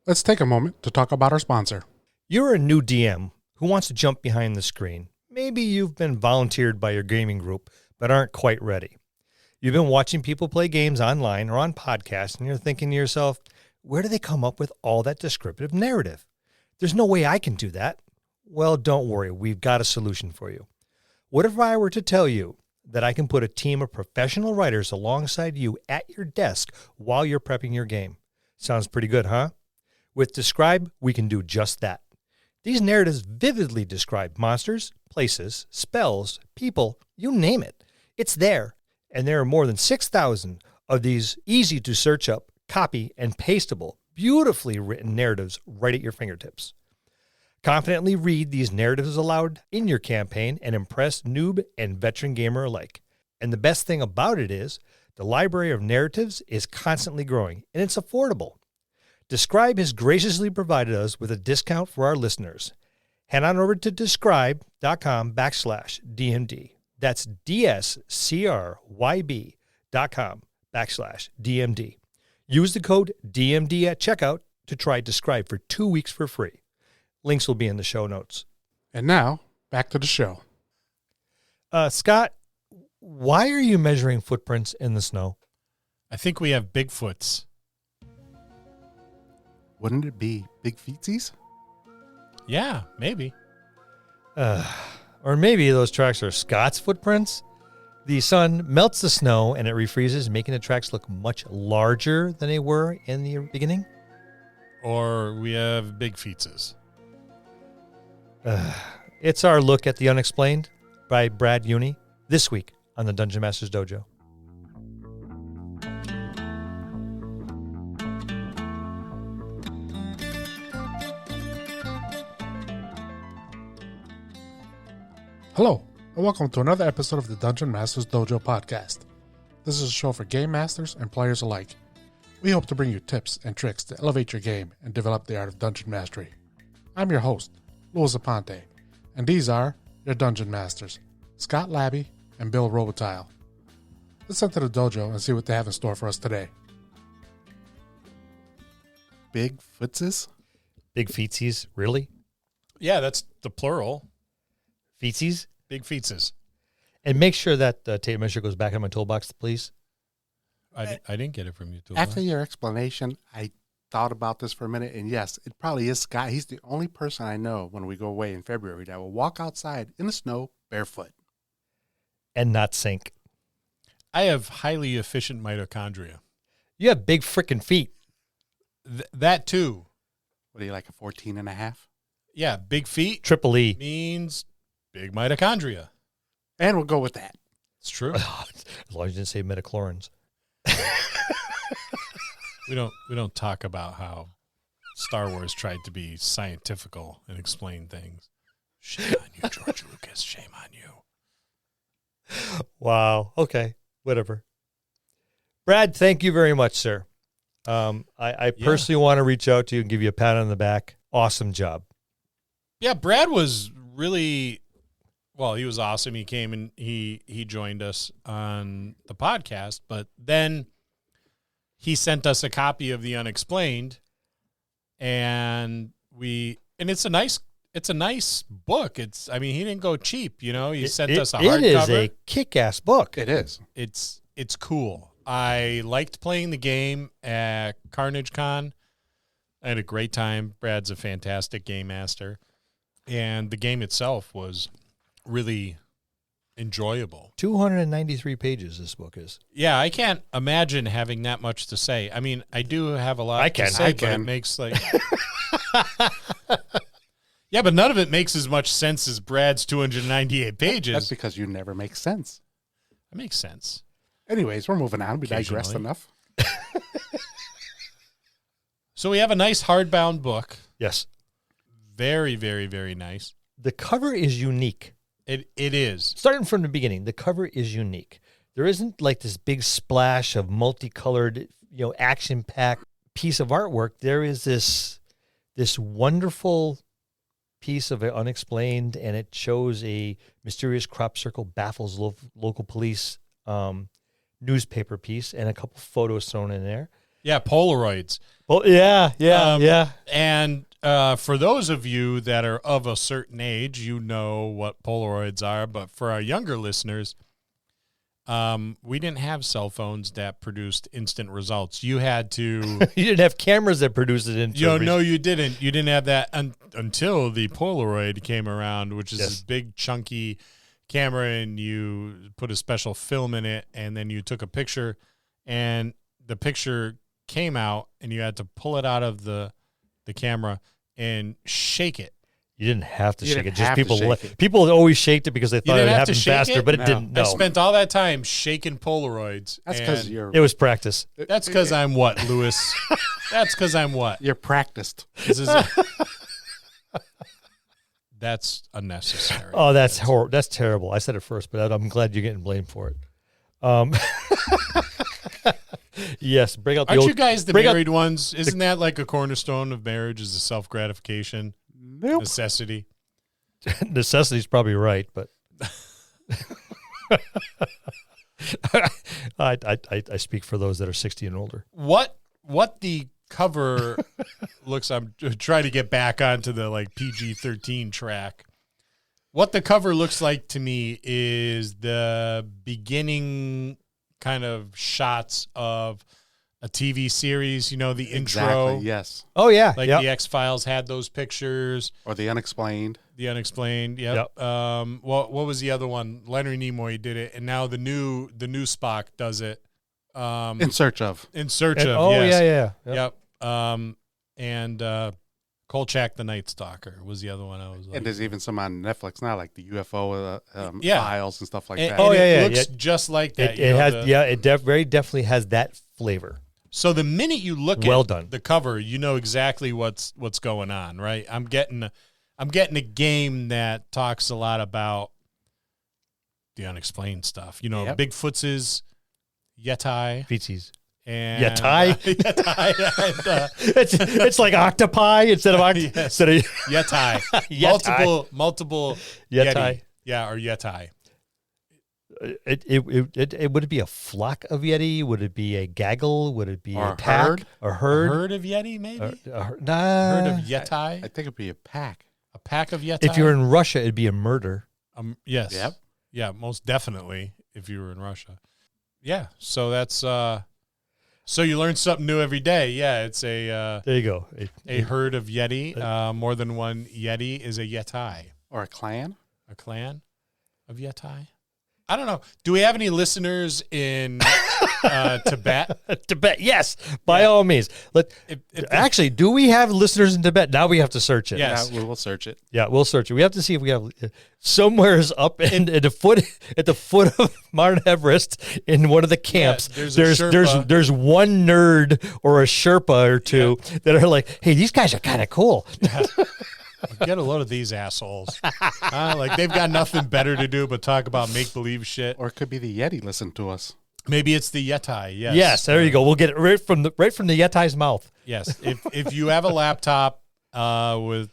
Let's take a moment to talk about our sponsor. You're a new DM who wants to jump behind the screen. Maybe you've been volunteered by your gaming group, but aren't quite ready. You've been watching people play games online or on podcasts, and you're thinking to yourself, where do they come up with all that descriptive narrative? There's no way I can do that. Well, don't worry. We've got a solution for you. What if I were to tell you that I can put a team of professional writers alongside you at your desk while you're prepping your game? Sounds pretty good, huh? With Describe, we can do just that. These narratives vividly describe monsters, places, spells, people, you name it. It's there, and there are more than 6,000 of these easy-to-search up, copy, and pastable, beautifully written narratives right at your fingertips. Confidently read these narratives aloud in your campaign and impress noob and veteran gamer alike. And the best thing about it is, the library of narratives is constantly growing, and it's affordable. Describe has graciously provided us with a discount for our listeners. Head on over to describe.com/DMD. That's DSCRYB.com/DMD. Use the code DMD at checkout to try Describe for 2 weeks for free. Links will be in the show notes. And now, back to the show. Scott, why are you measuring footprints in the snow? I think we have Bigfoots. Wouldn't it be big feetsies? Yeah, maybe. Or maybe those tracks are Scott's footprints. The sun melts the snow and it refreezes, making the tracks look much larger than they were in the beginning. Or we have Bigfeetses. It's our look at The Unexplained by Brad Younie this week on the Dungeon Masters Dojo. Hello, and welcome to another episode of the Dungeon Masters Dojo podcast. This is a show for game masters and players alike. We hope to bring you tips and tricks to elevate your game and develop the art of dungeon mastery. I'm your host, Louis Aponte, and these are your Dungeon Masters, Scott Labby and Bill Robotile. Let's enter the dojo and see what they have in store for us today. Big footses? Big feetsies, really? Yeah, that's the plural. Feetsies? Bigfeetses. And make sure that tape measure goes back in my toolbox, please. I didn't get it from you. After your explanation, I thought about this for a minute, and yes, it probably is Scott. He's the only person I know when we go away in February that will walk outside in the snow barefoot. And not sink. I have highly efficient mitochondria. You have big frickin' feet. That too. What are you, like a 14 and a half? Yeah, big feet. Triple E. Means big mitochondria. And we'll go with that. It's true. As long as you didn't say metachlorins. We don't talk about how Star Wars tried to be scientifical and explain things. Shame on you, George Lucas. Shame on you. Wow. Okay. Whatever. Brad, thank you very much, sir. I personally want to reach out to you and give you a pat on the back. Awesome job. Yeah, Brad was really, well, he was awesome. He came and he joined us on the podcast, but then he sent us a copy of The Unexplained, and it's a nice book. He didn't go cheap, you know. He sent us a hardcover. It is a kick-ass book. It is. It's cool. I liked playing the game at Carnage Con. I had a great time. Brad's a fantastic game master. And the game itself was really enjoyable. 293 pages this book is. Yeah, I can't imagine having that much to say. I mean, I do have a lot to say, but it makes like... Yeah, but none of it makes as much sense as Brad's 298 pages. That's because you never make sense. That makes sense. Anyways, we're moving on. We digressed enough. So we have a nice hardbound book. Yes. Very, very, very nice. The cover is unique. It is. Starting from the beginning, the cover is unique. There isn't like this big splash of multicolored, action-packed piece of artwork. There is this wonderful piece of it, Unexplained, and it shows a mysterious crop circle baffles local police newspaper piece and a couple photos thrown in there. Yeah, Polaroids. Well, yeah. And for those of you that are of a certain age, you know what Polaroids are. But for our younger listeners, we didn't have cell phones that produced instant results. You had to. You didn't have cameras that produced it instant. No, you didn't. You didn't have that until the Polaroid came around, which is this big chunky camera, and you put a special film in it, and then you took a picture, and the picture came out, and you had to pull it out of the camera and shake it. You didn't have to shake it. Just it. people always shaked it because they thought it would happen faster, but it didn't. No. I spent all that time shaking Polaroids. That's because it was practice. That's because I'm what, Lewis? That's because I'm what? You're practiced. That's unnecessary. Oh, that's horrible. That's terrible. I said it first, but I'm glad you're getting blamed for it. Yes, bring out the Aren't old, you guys the married ones? Isn't that like a cornerstone of marriage? Is the self-gratification necessity? Necessity's probably right, but I speak for those that are 60 and older. What the cover looks, I'm trying to get back onto the like PG-13 track. What the cover looks like to me is the beginning kind of shots of a TV series, the intro. Exactly, yes. Oh, yeah. Like the X-Files had those pictures. Or The Unexplained. The Unexplained, yep. What was the other one? Leonard Nimoy did it, and now the new Spock does it. In Search of. Oh, yes. yeah. Yep. And Kolchak the Night Stalker was the other one I was like. And there's even some on Netflix now, like the UFO files and stuff like that. It looks just like that. It has, very definitely has that flavor. So the minute you look at the cover, you know exactly what's going on, right? I'm getting a game that talks a lot about the unexplained stuff. Bigfoot's Yeti. Feces. And Yeti? Yeti. It's like octopi instead of Yeti. Yeti. Multiple Yeti. Yeah, or Yeti. It would it be a flock of Yeti? Would it be a gaggle? Would it be or a pack? Herd? A herd? A herd of Yeti, maybe? A herd of Yeti? I think it'd be a pack. A pack of Yeti? If you're in Russia, it'd be a murder. Yes. Yep. Yeah, most definitely if you were in Russia. Yeah, so that's so you learn something new every day. Yeah, it's a there you go. A herd of Yeti. More than one Yeti is a Yeti. Or a clan? A clan of Yeti? I don't know. Do we have any listeners in Tibet? Tibet, yes, by all means. Actually, do we have listeners in Tibet? Now we have to search it. Yes, we'll search it. Yeah, we'll search it. We have to see if we have somewhere's up at the foot of Mount Everest in one of the camps. Yeah, there's one nerd or a Sherpa or two that are like, hey, these guys are kind of cool. Yeah. Get a load of these assholes. Like they've got nothing better to do but talk about make-believe shit. Or it could be the Yeti listen to us. Maybe it's the Yeti. Yes. Yes, there you go. We'll get it right from the Yeti's mouth. Yes. If you have a laptop with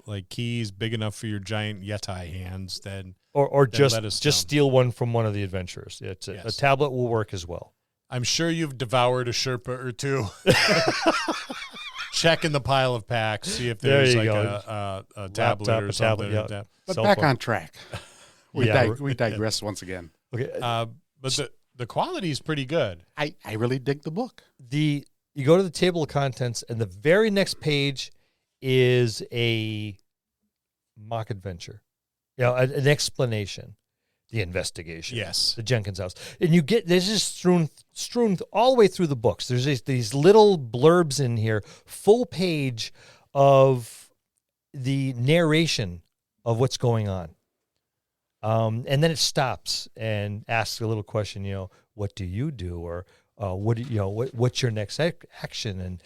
like keys big enough for your giant Yeti hands, then just steal one from one of the adventurers. A tablet will work as well. I'm sure you've devoured a Sherpa or two. Check in the pile of packs, see if there's like a tablet or something. But back on track. We digress once again. Okay, but the quality is pretty good. I really dig the book. You go to the table of contents, and the very next page is a mock adventure. An explanation. The investigation. Yes. The Jenkins house. And there's just strewn all the way through the books. There's these little blurbs in here, full page of the narration of what's going on. And then it stops and asks a little question, what do you do? Or what's your next action? And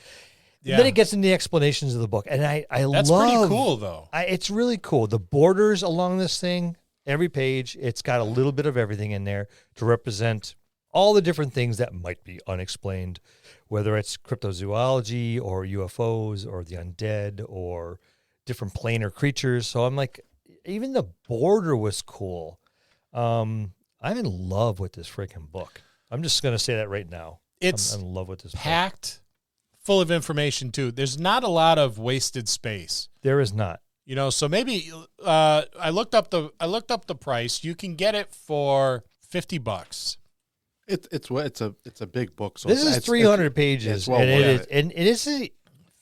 then it gets into the explanations of the book. And That's pretty cool, though. It's really cool. The borders along this thing, every page, it's got a little bit of everything in there to represent all the different things that might be unexplained, whether it's cryptozoology or UFOs or the undead or different planar creatures. So I'm like, even the border was cool. I'm in love with this freaking book. I'm just going to say that right now. It's I'm in love with this book. packed full of information too. There's not a lot of wasted space. There is not. You know, so maybe I looked up the price. You can get it for $50. It's a big book. So This is 300 pages, well and worth it is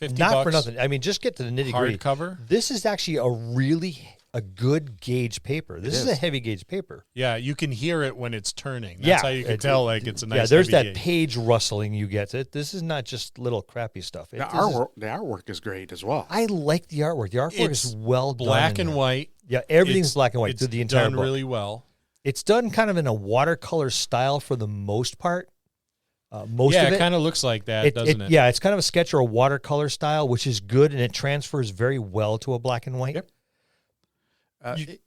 $50 not for nothing. I mean, just get to the nitty gritty. hardcover. This is actually a good gauge paper. This is a heavy gauge paper. Yeah, you can hear it when it's turning. That's how you can tell like it's a nice. Yeah, there's heavy that gauge. page rustling you get. This is not just little crappy stuff. The artwork is great as well. I like the artwork. The artwork is well done. Black and white. Yeah, everything's black and white through the entire done book. really well. It's done kind of in a watercolor style for the most part. Most of it kind of looks like that, doesn't it? Yeah, it's kind of a sketch or a watercolor style, which is good, and it transfers very well to a black and white. Yep.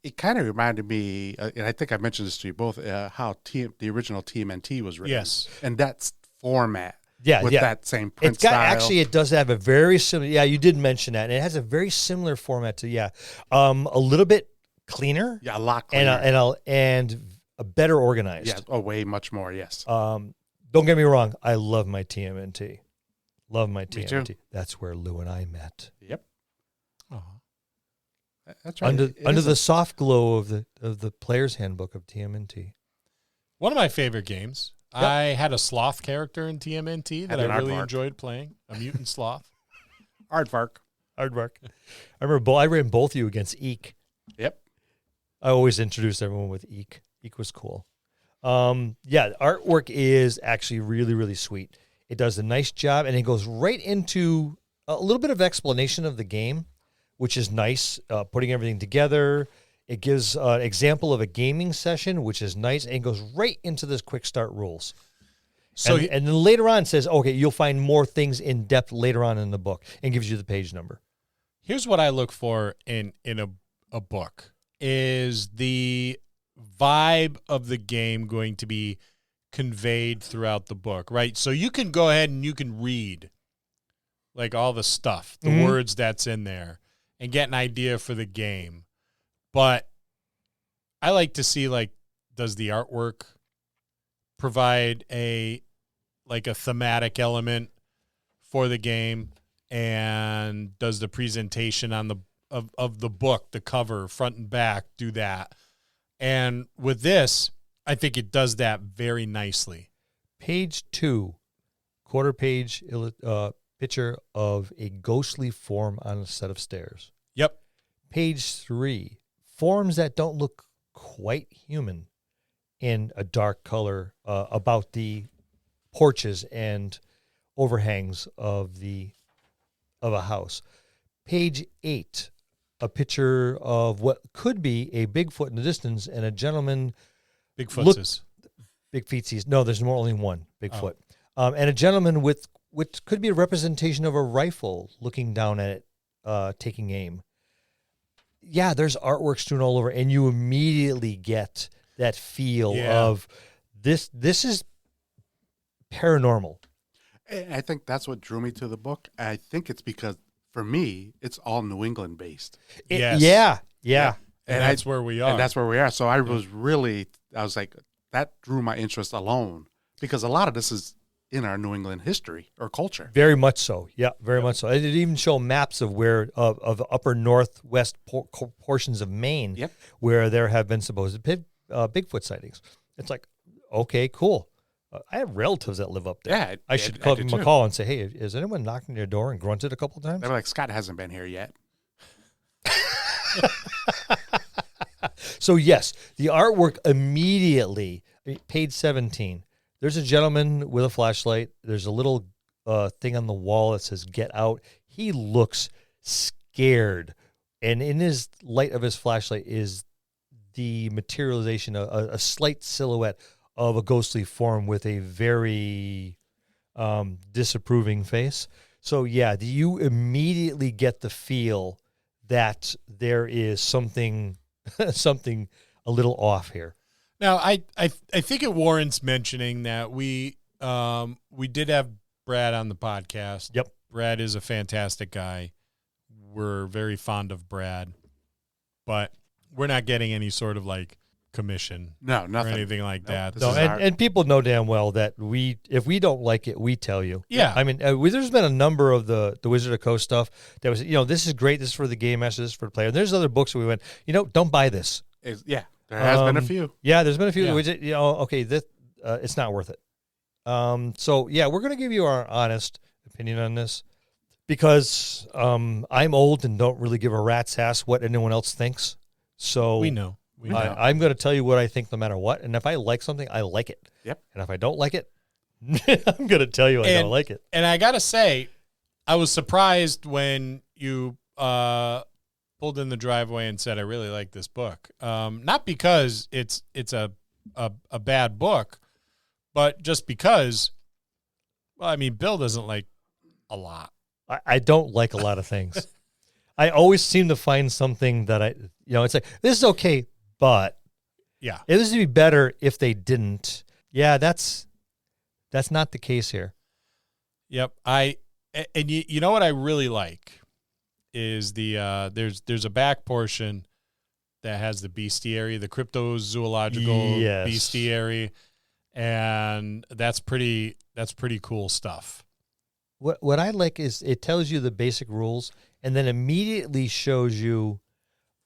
It kind of reminded me, and I think I mentioned this to you both, how the original TMNT was written. Yes. And that's format. Yeah, with that same print it's got, style. Actually, it does have a very similar. Yeah, you did mention that, and it has a very similar format to a little bit cleaner. Yeah, a lot cleaner. And a better organized. Yeah, way much more. Yes. Don't get me wrong. I love my TMNT. Love my Me TMNT. too. That's where Lou and I met. Yep. Oh. That's right. Under the soft glow of the player's handbook of TMNT. One of my favorite games. Yep. I had a sloth character in TMNT that I really enjoyed playing. A mutant sloth. Aardvark. I remember I ran both of you against Eek. Yep. I always introduced everyone with Eek. Eek was cool. The artwork is actually really, really sweet. It does a nice job, and it goes right into a little bit of explanation of the game, which is nice, putting everything together. It gives an example of a gaming session, which is nice, and it goes right into this quick start rules. So and then later on says, okay, you'll find more things in depth later on in the book, and gives you the page number. Here's what I look for in a book. Is the vibe of the game going to be conveyed throughout the book, right? So you can go ahead and you can read like all the stuff, the words that's in there, and get an idea for the game. But I like to see, like, does the artwork provide a thematic element for the game, and does the presentation on of the book, the cover, front and back, do that? And with this, I think it does that very nicely. Page 2, quarter page picture of a ghostly form on a set of stairs. Yep. Page 3, forms that don't look quite human in a dark color about the porches and overhangs of a house. Page 8, a picture of what could be a Bigfoot in the distance and a gentleman. Bigfootsies. Big feetsies. No, there's only one Bigfoot. And a gentleman with which could be a representation of a rifle looking down at it, taking aim. Yeah, there's artwork strewn all over, and you immediately get that feel of this is paranormal. And I think that's what drew me to the book. I think it's because, for me, it's all New England based. Yeah. And that's where we are. And that's where we are. So I was like, that drew my interest alone, because a lot of this is in our New England history or culture. Very much so. Yeah, very much so. It even show maps of where of upper northwest portions of Maine, where there have been supposed Bigfoot sightings. It's like, okay, cool. I have relatives that live up there. Yeah, I should call them a call and say, hey, is anyone knocking on your door and grunted a couple times? They're like, Scott hasn't been here yet. So, yes, the artwork immediately, page 17, there's a gentleman with a flashlight. There's a little thing on the wall that says, get out. He looks scared. And in his light of his flashlight is the materialization, a slight silhouette of a ghostly form with a very disapproving face. So, yeah, you immediately get the feel that there is something a little off here. Now, I think it warrants mentioning that we did have Brad on the podcast. Yep. Brad is a fantastic guy. We're very fond of Brad, but we're not getting any sort of like commission. No, nothing. Or anything like that. This No, is and people know damn well that if we don't like it, we tell you. Yeah. I mean, there's been a number of the Wizard of Coast stuff that was, this is great. This is for the game master. This is for the player. And there's other books where we went, don't buy this. Yeah, there has been a few. Yeah, there's been a few. Yeah. Okay, this it's not worth it. So yeah, we're gonna give you our honest opinion on this because I'm old and don't really give a rat's ass what anyone else thinks. So We know. I'm going to tell you what I think no matter what. And if I like something, I like it. Yep. And if I don't like it, I'm going to tell you I don't like it. And I got to say, I was surprised when you pulled in the driveway and said, I really like this book. Not because it's a bad book, but just because, well, I mean, Bill doesn't like a lot. I don't like a lot of things. I always seem to find something that it's like, this is okay, but Yeah. this would be better if they didn't. Yeah, that's not the case here. Yep. And you know what I really like is there's a back portion that has the bestiary, the cryptozoological Yes. bestiary, and that's pretty cool stuff. What I like is it tells you the basic rules and then immediately shows you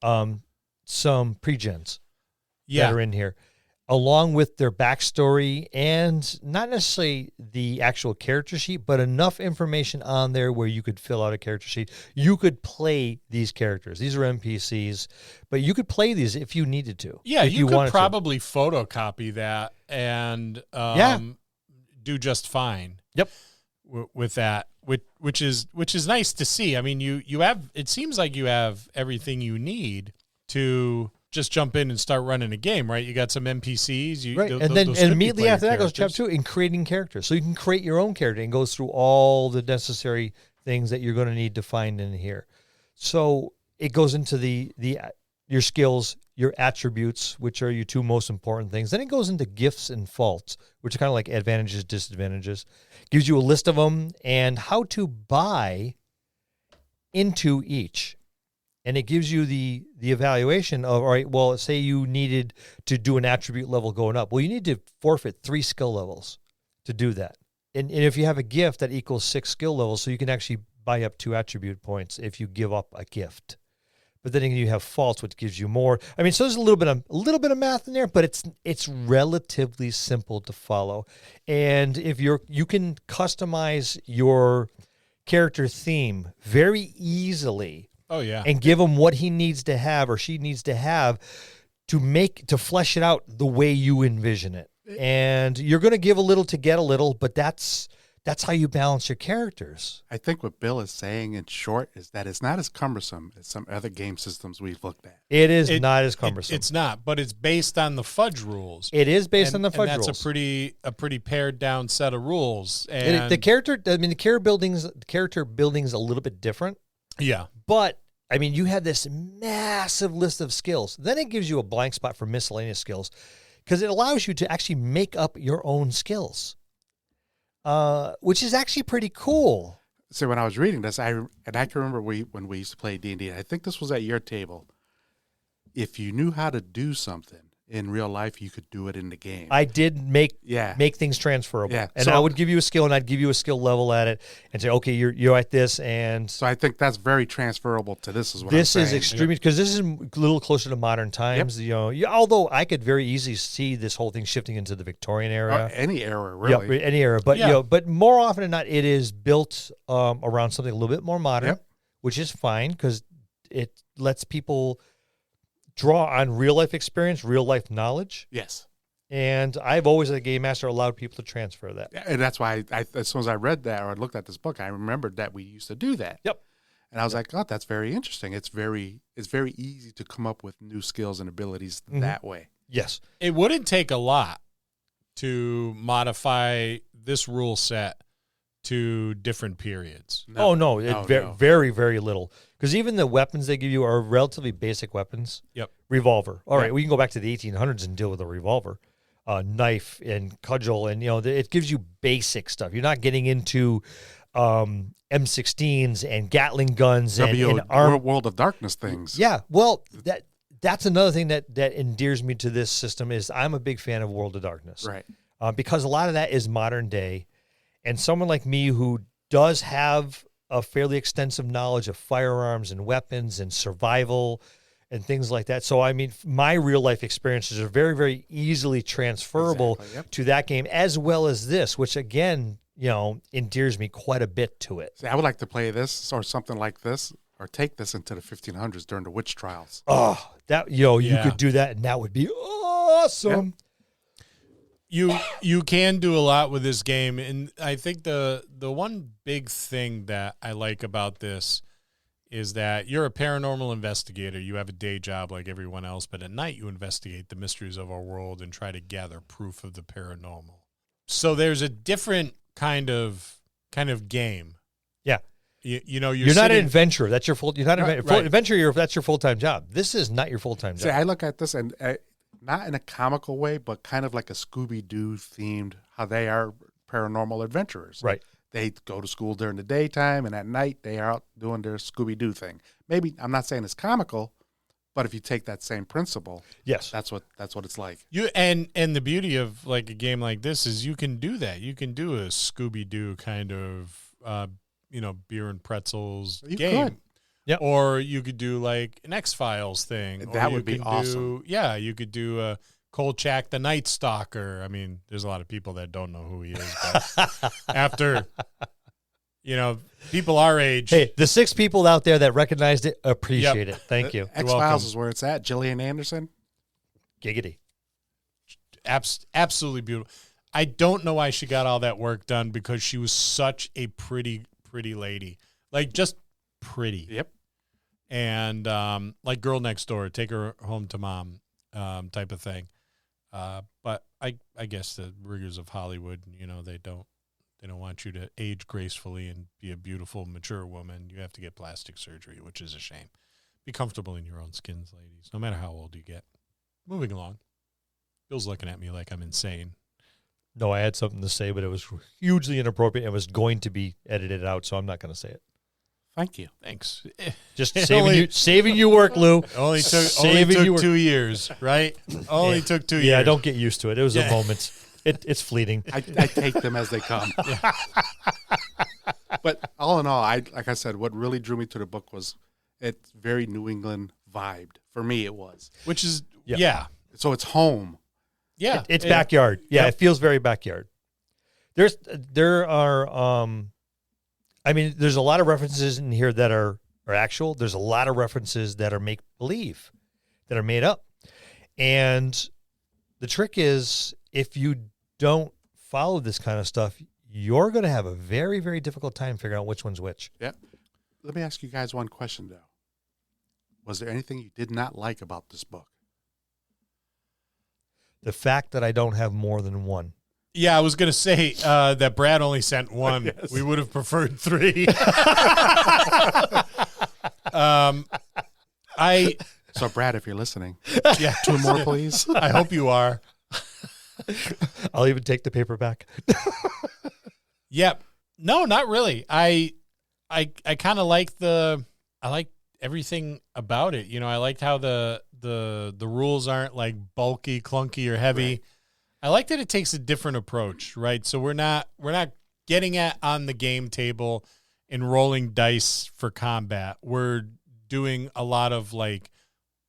some pre-gens that are in here, along with their backstory and not necessarily the actual character sheet, but enough information on there where you could fill out a character sheet. You could play these characters. These are NPCs, but you could play these if you needed to. Yeah, if you could wanted to. probably photocopy that and do just fine. Yep. With that, which is nice to see. I mean, you have, it seems like you have everything you need to just jump in and start running a game, right? You got some NPCs, Right, and then immediately after that goes chapter 2 in creating characters. So you can create your own character and goes through all the necessary things that you're going to need to find in here. So it goes into your skills, your attributes, which are your two most important things. Then it goes into gifts and faults, which are kind of like advantages, disadvantages. Gives you a list of them and how to buy into each. And it gives you the evaluation of, all right, well, say you needed to do an attribute level going up. Well, you need to forfeit 3 skill levels to do that. And if you have a gift, that equals 6 skill levels, so you can actually buy up 2 attribute points if you give up a gift. But then you have faults, which gives you more. I mean, so there's a little bit of math in there, but it's relatively simple to follow. And if you can customize your character theme very easily. Oh yeah. And give him what he needs to have or she needs to have to flesh it out the way you envision it. And you're going to give a little to get a little, but that's how you balance your characters. I think what Bill is saying in short is that it's not as cumbersome as some other game systems we've looked at. It is not as cumbersome. It's not, but it's based on the fudge rules. It is based on the fudge rules. That's a pretty pared down set of rules. And the character building's a little bit different. Yeah. But I mean, you have this massive list of skills. Then it gives you a blank spot for miscellaneous skills because it allows you to actually make up your own skills. Which is actually pretty cool. So when I was reading this, I can remember when we used to play D&D, I think this was at your table. If you knew how to do something in real life, you could do it in the game. I did make things transferable. Yeah. And So I would give you a skill, and I'd give you a skill level at it and say, okay, you're at this. And so I think that's very transferable to this is what this I'm is saying. extremely, because this is a little closer to modern times. Yep. Although I could very easily see this whole thing shifting into the Victorian era. Any era, really. Yeah, any era. But but more often than not, it is built around something a little bit more modern, which is fine because it lets people draw on real life experience, real life knowledge. Yes. And I've always, as a game master, allowed people to transfer that. And that's why as soon as I read that or I looked at this book, I remembered that we used to do that. Yep. And I was like, oh, that's very interesting. It's very easy to come up with new skills and abilities that way. Yes. It wouldn't take a lot to modify this rule set to different periods. No. Very, very little. Because even the weapons they give you are relatively basic weapons. Yep. Revolver. All right, we can go back to the 1800s and deal with a revolver. Knife and cudgel, and it gives you basic stuff. You're not getting into M16s and Gatling guns and World of Darkness things. Yeah, well, that's another thing that endears me to this system is I'm a big fan of World of Darkness. Right. Because a lot of that is modern day. And someone like me who does have a fairly extensive knowledge of firearms and weapons and survival and things like that. So, I mean, my real life experiences are very, very easily transferable to that game, as well as this, which again, endears me quite a bit to it. See, I would like to play this or something like this, or take this into the 1500s during the witch trials. Oh, you could do that, and that would be awesome. You can do a lot with this game, and I think the one big thing that I like about this is that you're a paranormal investigator. You have a day job like everyone else, but at night you investigate the mysteries of our world and try to gather proof of the paranormal. So there's a different kind of game. Yeah. You're not an adventurer. That's your full. You're not an right. adventurer. That's your full-time job. This is not your full-time job. See, I look at this and not in a comical way, but kind of like a Scooby-Doo themed, how they are paranormal adventurers. Right. They go to school during the daytime, and at night they are out doing their Scooby-Doo thing. Maybe, I'm not saying it's comical, but if you take that same principle, yes, that's what it's like. And the beauty of like a game like this is you can do that. You can do a Scooby-Doo kind of beer and pretzels game. Could. Yep. Or you could do like an X-Files thing. That would be awesome. You could do a Kolchak the Night Stalker. I mean, there's a lot of people that don't know who he is, but after, people our age. Hey, the 6 people out there that recognized it, appreciate it. Thank you. X-Files is where it's at. Gillian Anderson. Giggity. Absolutely beautiful. I don't know why she got all that work done, because she was such a pretty lady. Like, just pretty. Yep. And like Girl Next Door, take her home to mom type of thing. But I guess the rigors of Hollywood, they don't want you to age gracefully and be a beautiful, mature woman. You have to get plastic surgery, which is a shame. Be comfortable in your own skins, ladies, no matter how old you get. Moving along. Bill's looking at me like I'm insane. No, I had something to say, but it was hugely inappropriate and was going to be edited out, so I'm not going to say it. Thank you. Thanks. Just saving you work, Lou. Only took 2 years, right? Only took 2 years. Yeah, don't get used to it. It was a moment. It's fleeting. I take them as they come. But all in all, like I said, what really drew me to the book was it's very New England vibed. For me, it was. Which is, So it's home. Yeah. It's backyard. Yeah, it feels very backyard. There are there's a lot of references in here that are actual. There's a lot of references that are make-believe, that are made up. And the trick is, if you don't follow this kind of stuff, you're going to have a very, very difficult time figuring out which one's which. Yeah. Let me ask you guys one question, though. Was there anything you did not like about this book? The fact that I don't have more than one. Yeah, I was going to say that Brad only sent one. Yes. We would have preferred 3. So, Brad, if you're listening, 2 more, please. I hope you are. I'll even take the paper back. Yep. No, not really. I kind of like I like everything about it. I liked how the rules aren't like bulky, clunky, or heavy. Right. I like that it takes a different approach, right? So we're not getting on the game table and rolling dice for combat. We're doing a lot of like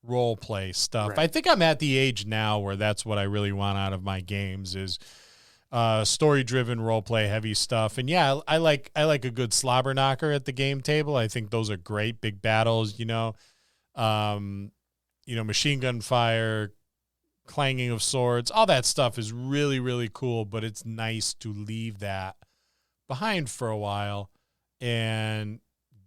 role play stuff. Right. I think I'm at the age now where that's what I really want out of my games is story driven role play heavy stuff. And yeah, I like a good slobber knocker at the game table. I think those are great. Big battles, machine gun fire, clanging of swords, all that stuff is really, really cool, but it's nice to leave that behind for a while and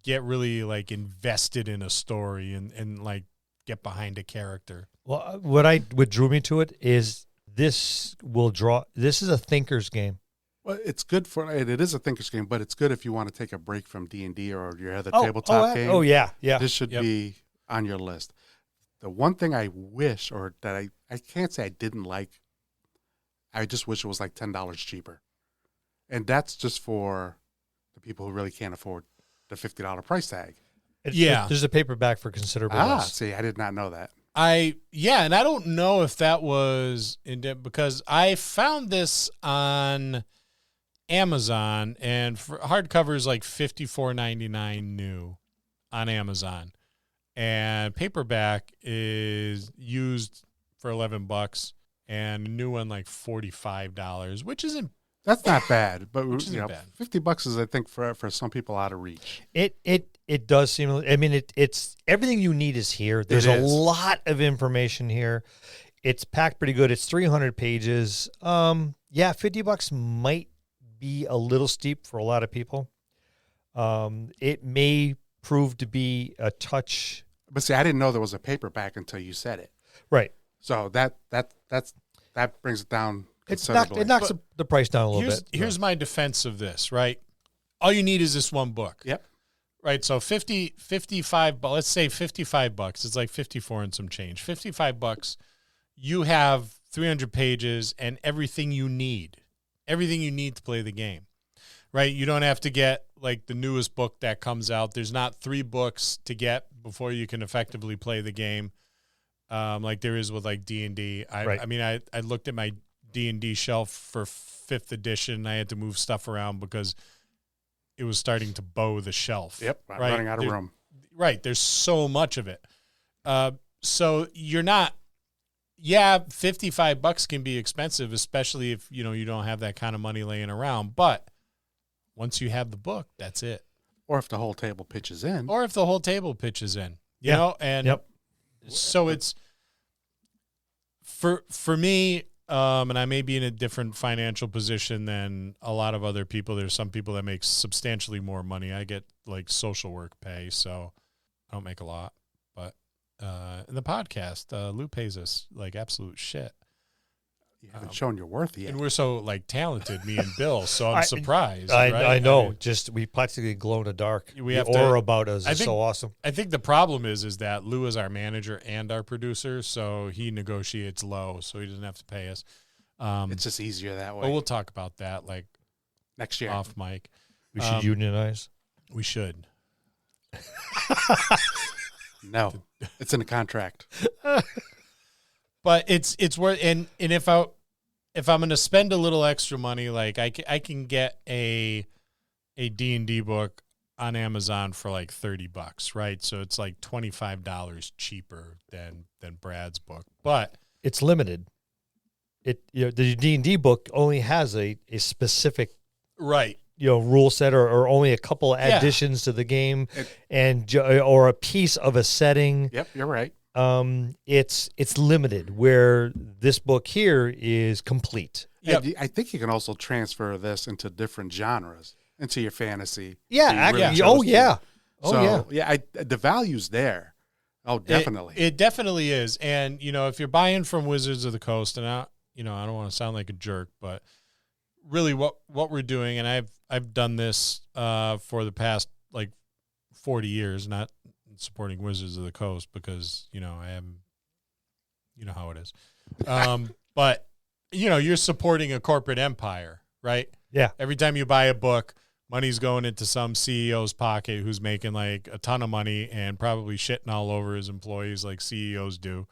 get really like invested in a story and like get behind a character. Well, what drew me to it is this is a thinker's game. Well, it's good it is a thinker's game, but it's good if you want to take a break from D&D or your other tabletop game. Oh, yeah. This should be on your list. The one thing I wish, or that I can't say I didn't like, I just wish it was like $10 cheaper. And that's just for the people who really can't afford the $50 price tag. There's a paperback for considerable less. See, I did not know that. and I don't know if that was because I found this on Amazon, and for hardcover is like $54.99 new on Amazon, and paperback is used for $11, and a new one like $45, which isn't. That's not bad, but bad. $50 is, I think, for some people out of reach. It does seem. I mean, it's everything you need is here. There's a lot of information here. It's packed pretty good. It's 300 pages. $50 might be a little steep for a lot of people. It may prove to be a touch. But see, I didn't know there was a paperback until you said it. Right. So that brings it down. It knocks the price down a little bit. Here's my defense of this, right? All you need is this one book. Yep. Right. So 55, let's say $55. It's like 54 and some change. $55. You have 300 pages and everything you need to play the game, right? You don't have to get like the newest book that comes out. There's not 3 books to get before you can effectively play the game. Like there is with like D&D. I mean, I looked at my D&D shelf for 5th edition. I had to move stuff around because it was starting to bow the shelf. Yep, I'm running out of room. Right, there's so much of it. So you're not. Yeah, $55 can be expensive, especially if you don't have that kind of money laying around. But once you have the book, that's it. Or if the whole table pitches in. You know, and so it's for me. And I may be in a different financial position than a lot of other people. There's some people that make substantially more money. I get like social work pay, so I don't make a lot. But in the podcast, Lou pays us like absolute shit. You haven't shown your worth yet. And we're so like talented, me and Bill, so I'm surprised. I know. We practically glow in the dark. The aura about us is so awesome. I think the problem is that Lou is our manager and our producer, so he negotiates low, so he doesn't have to pay us. It's just easier that way. But we'll talk about that like next year off mic. We should unionize. We should. No, it's in the contract. But it's worth, and if I'm going to spend a little extra money, like I can get a D&D book on Amazon for like $30, right? So it's like $25 cheaper than Brad's book, but it's limited. The D&D book only has a specific rule set or only a couple additions to the game, or a piece of a setting. Yep, you're right. It's limited, where this book here is complete. Yep. I think you can also transfer this into different genres, into your fantasy. Yeah. The value's there. Oh, definitely. It definitely is. And, if you're buying from Wizards of the Coast, and I don't want to sound like a jerk, but really what we're doing, and I've done this for the past like 40 years, not supporting Wizards of the Coast because, I am, how it is. But, you're supporting a corporate empire, right? Yeah. Every time you buy a book, money's going into some CEO's pocket who's making like a ton of money and probably shitting all over his employees like CEOs do.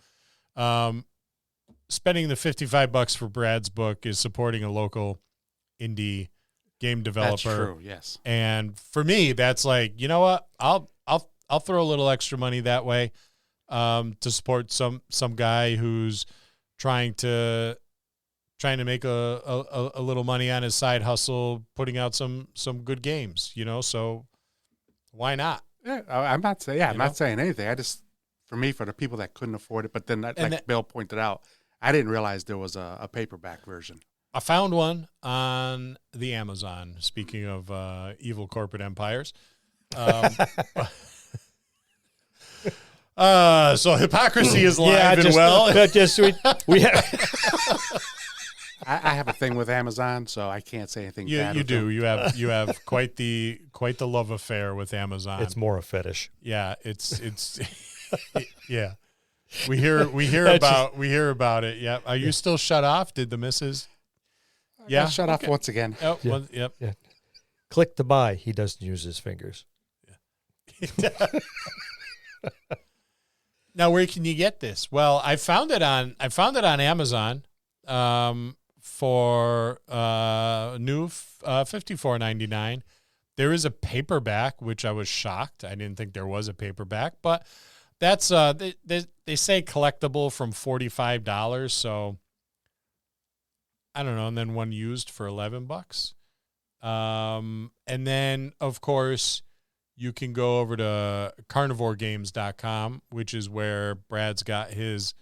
Spending the $55 for Brad's book is supporting a local indie game developer. That's true, yes. And for me, that's like, you know what? I'll throw a little extra money that way to support some guy who's trying to make a little money on his side hustle, putting out some good games, so why not? Yeah, I'm not saying not saying anything. I just, for the people that couldn't afford it, but then Bill pointed out, I didn't realize there was a paperback version. I found one on the Amazon. Speaking of evil corporate empires. So hypocrisy is live and well. We have. I have a thing with Amazon, so I can't say anything bad. You do. You have quite the love affair with Amazon. It's more a fetish. Yeah, it's yeah. We hear about it. Yeah. Are you still shut off? Did the missus? Yeah. Shut off once again. Oh, yeah. Yep. Yeah. Click to buy. He doesn't use his fingers. Yeah. Now, where can you get this? Well, I found it on Amazon for new $54.99. There is a paperback, which I was shocked. I didn't think there was a paperback, but that's they say collectible from $45. So I don't know. And then one used for $11. And then of course you can go over to carnivoregames.com, which is where Brad's got his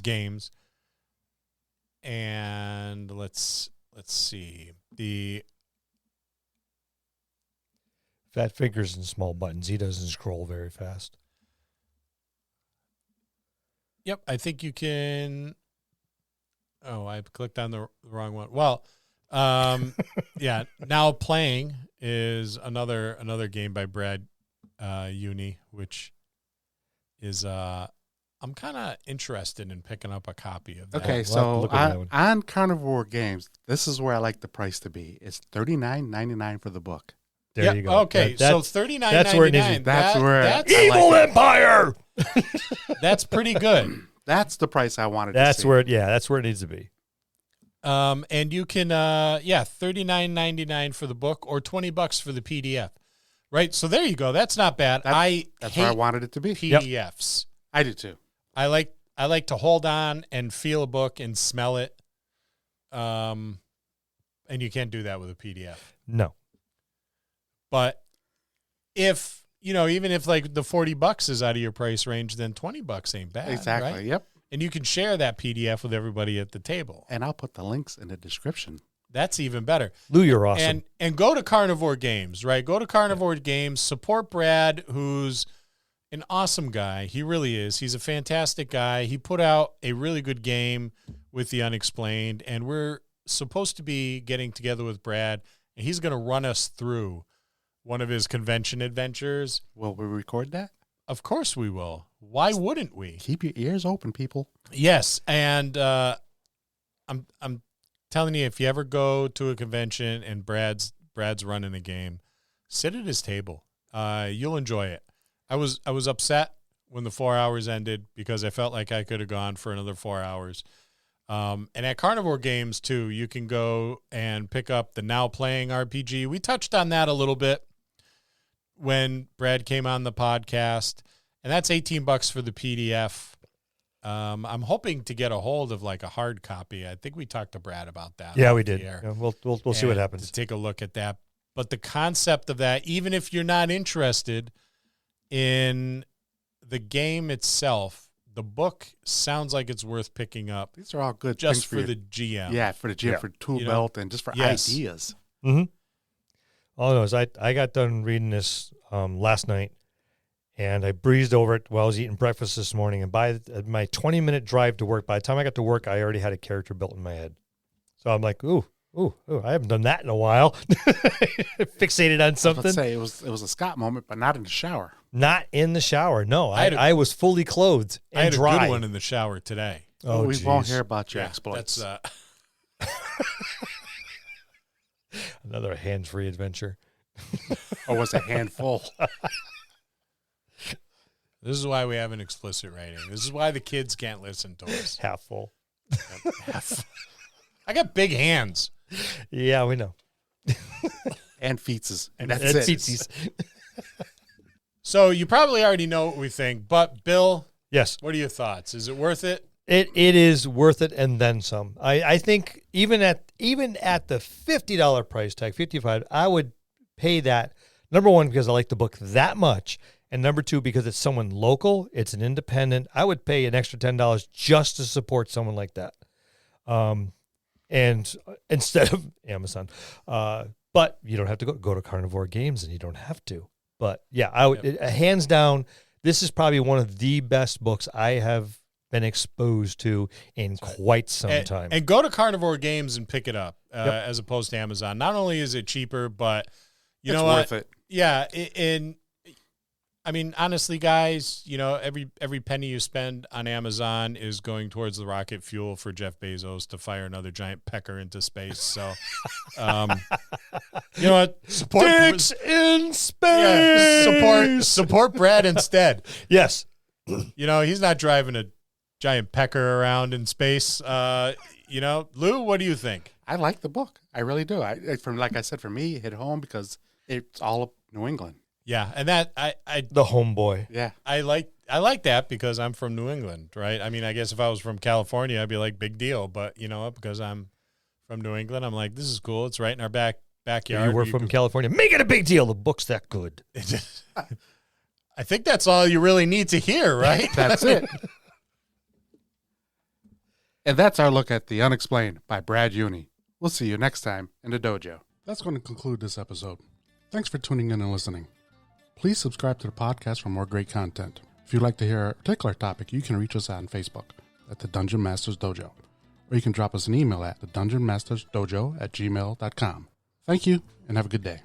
games. And let's see. The Fat fingers and small buttons. He doesn't scroll very fast. Yep, I think you can. Oh, I clicked on the wrong one. Well, yeah. Now Playing is another game by Brad Younie, which is I'm kind of interested in picking up a copy of that. Okay, so on Carnivore Games, this is where I like the price to be. It's $39.99 for the book. There you go. Okay, so $39.99. That's where it needs. That's Evil like Empire. That's pretty good. That's the price I wanted. That's to see. where that's where it needs to be. And you can $39.99 for the book or $20 for the PDF. Right? So there you go. That's not bad. That's where I wanted it to be. PDFs. Yep. I do too. I like to hold on and feel a book and smell it. And you can't do that with a PDF. No. But if, even if like the $40 is out of your price range, then $20 ain't bad. Exactly. Right? Yep. And you can share that PDF with everybody at the table. And I'll put the links in the description. That's even better. Lou, you're awesome. And go to Carnivore Games, right? Go to Carnivore Games. Support Brad, who's an awesome guy. He really is. He's a fantastic guy. He put out a really good game with the Unexplained, and we're supposed to be getting together with Brad, and he's going to run us through one of his convention adventures. Will we record that? Of course we will. Why wouldn't we? Keep your ears open, people. Yes, and I'm telling you, if you ever go to a convention and Brad's running a game, sit at his table. You'll enjoy it. I was upset when the 4 hours ended because I felt like I could have gone for another 4 hours. And at Carnivore Games too, you can go and pick up the Now Playing RPG. We touched on that a little bit when Brad came on the podcast, and that's $18 for the PDF. I'm hoping to get a hold of like a hard copy. I think we talked to Brad about that. Yeah, we did. Yeah, we'll see what happens. To take a look at that. But the concept of that, even if you're not interested in the game itself, the book sounds like it's worth picking up. These are all good just for the GM. Yeah, for the GM, for tool belt, and just for ideas. Mm-hmm. All I know is I got done reading this last night, and I breezed over it while I was eating breakfast this morning. And by my 20-minute drive to work, by the time I got to work, I already had a character built in my head. So I'm like, ooh, I haven't done that in a while. Fixated on something. Let's say it was a Scott moment, but not in the shower. Not in the shower. No, I was fully clothed and I had dry. a good one in the shower today. Oh, we geez. won't hear about your exploits. That's Another hands-free adventure. Or was it a handful? This is why we have an explicit rating. This is why the kids can't listen to us. Half full. I got big hands. Yeah, we know. And feetses. And And that's it. feetsies. So you probably already know what we think, but Bill, Yes. what are your thoughts? Is it worth it? It is worth it and then some. I think even at the $50 price tag, $55, I would pay that. Number one, because I like the book that much, and number two, because it's someone local, it's an independent. I would pay an extra $10 just to support someone like that, and instead of Amazon. But you don't have to go to Carnivore Games, and you don't have to. But yeah, I would hands down. This is probably one of the best books I have been exposed to in quite some time. And go to Carnivore Games and pick it up as opposed to Amazon. Not only is it cheaper, but you know what? It's worth it. Yeah, and I mean, honestly, guys, you know, every penny you spend on Amazon is going towards the rocket fuel for Jeff Bezos to fire another giant pecker into space. So, you know what? Support Dicks in space. Yeah, support Brad instead. Yes. You know, he's not driving a giant pecker around in space. You know, Lou, what do you think? I like the book. I really do. Like I said, for me, it hit home because it's all of New England. Yeah, and that The homeboy. Yeah. I like that because I'm from New England, right? I mean, I guess if I was from California, I'd be like, big deal. But you know, because I'm from New England, I'm like, this is cool. It's right in our backyard. You were from California. Make it a big deal. The book's that good. I think that's all you really need to hear, right? That's it. And that's our look at The Unexplained by Brad Younie. We'll see you next time in the dojo. That's going to conclude this episode. Thanks for tuning in and listening. Please subscribe to the podcast for more great content. If you'd like to hear a particular topic, you can reach us on Facebook at the Dungeon Masters Dojo, or you can drop us an email at thedungeonmastersdojo@gmail.com. Thank you, and have a good day.